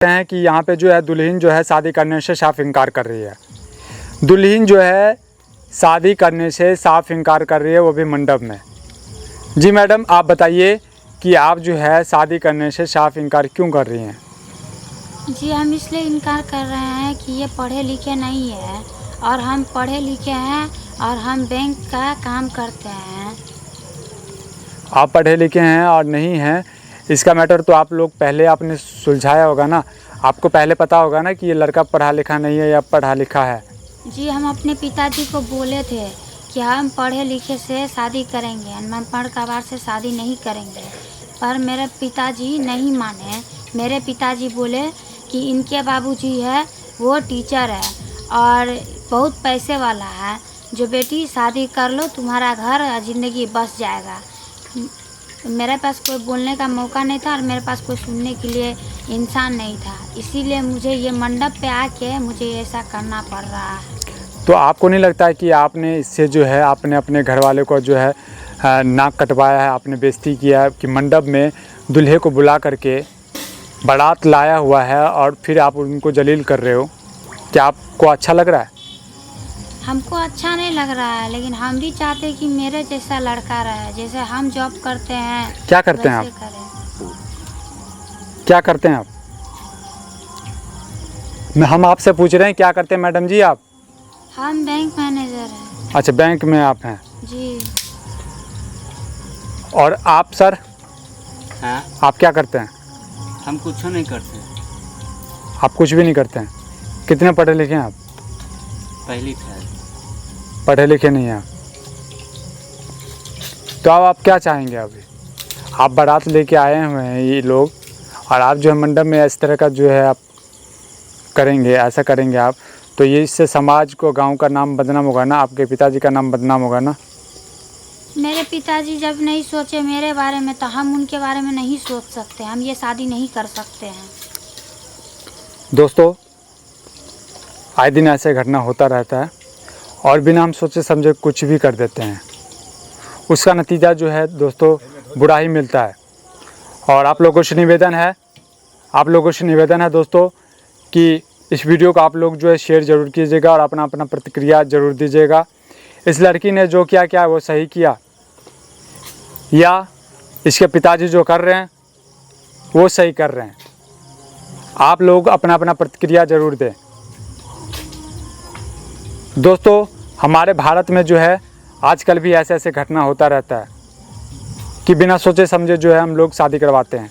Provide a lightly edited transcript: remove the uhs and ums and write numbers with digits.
हैं कि यहाँ पे जो है दुल्हन जो है शादी करने से साफ इनकार कर रही है। दुल्हन जो है शादी करने से साफ इनकार कर रही है, वो भी मंडप में। जी मैडम, आप बताइए कि आप जो है शादी करने से साफ इनकार क्यों कर रही हैं? जी हम इसलिए इनकार कर रहे हैं कि ये पढ़े लिखे नहीं है और हम पढ़े लिखे हैं और हम बैंक का काम करते हैं। आप पढ़े लिखे हैं और नहीं हैं, इसका मैटर तो आप लोग पहले आपने सुलझाया होगा ना। आपको पहले पता होगा ना कि ये लड़का पढ़ा लिखा नहीं है या पढ़ा लिखा है। जी हम अपने पिताजी को बोले थे कि हम पढ़े लिखे से शादी करेंगे, हम पढ़ कबार से शादी नहीं करेंगे, पर मेरे पिताजी नहीं माने। मेरे पिताजी बोले कि इनके बाबूजी है वो टीचर है और बहुत पैसे वाला है, जो बेटी शादी कर लो तुम्हारा घर ज़िंदगी बस जाएगा। मेरे पास कोई बोलने का मौका नहीं था और मेरे पास कोई सुनने के लिए इंसान नहीं था, इसीलिए मुझे ये मंडप पे आके मुझे ऐसा करना पड़ रहा है। तो आपको नहीं लगता है कि आपने इससे जो है आपने अपने घर वाले को जो है नाक कटवाया है, आपने बेइज्जती किया है कि मंडप में दूल्हे को बुला करके बारात लाया हुआ है और फिर आप उनको जलील कर रहे हो? क्या आपको अच्छा लग रहा है? हमको अच्छा नहीं लग रहा है, लेकिन हम भी चाहते हैं कि मेरे जैसा लड़का रहे, जैसे हम जॉब करते हैं। क्या करते हैं आप? क्या करते हैं आप? हम आपसे पूछ रहे हैं क्या करते हैं मैडम जी आप? हम बैंक मैनेजर हैं। अच्छा, बैंक में आप हैं जी। और आप सर? हाँ, आप क्या करते हैं? हम कुछ नहीं करते। आप कुछ भी नहीं करते हैं। कितने पढ़े लिखे हैं आप? पहली क्लास। पढ़े लिखे नहीं हैं आप। तो अब आप क्या चाहेंगे? अभी आप बारात लेके आए हुए हैं ये लोग और आप जो है मंडप में इस तरह का जो है आप करेंगे, ऐसा करेंगे आप, तो ये इससे समाज को, गांव का नाम बदनाम होगा ना, आपके पिताजी का नाम बदनाम होगा ना। मेरे पिताजी जब नहीं सोचे मेरे बारे में तो हम उनके बारे में नहीं सोच सकते, हम ये शादी नहीं कर सकते हैं। दोस्तों, आए दिन ऐसे घटना होता रहता है और बिना हम सोचे समझे कुछ भी कर देते हैं, उसका नतीजा जो है दोस्तों बुरा ही मिलता है। और आप लोगों से निवेदन है दोस्तों कि इस वीडियो को आप लोग जो है शेयर ज़रूर कीजिएगा और अपना अपना प्रतिक्रिया ज़रूर दीजिएगा। इस लड़की ने जो किया वो सही किया या इसके पिताजी जो कर रहे हैं वो सही कर रहे हैं? आप लोग अपना अपना प्रतिक्रिया ज़रूर दें। दोस्तों, हमारे भारत में जो है आजकल भी ऐसे घटना होता रहता है कि बिना सोचे समझे जो है हम लोग शादी करवाते हैं।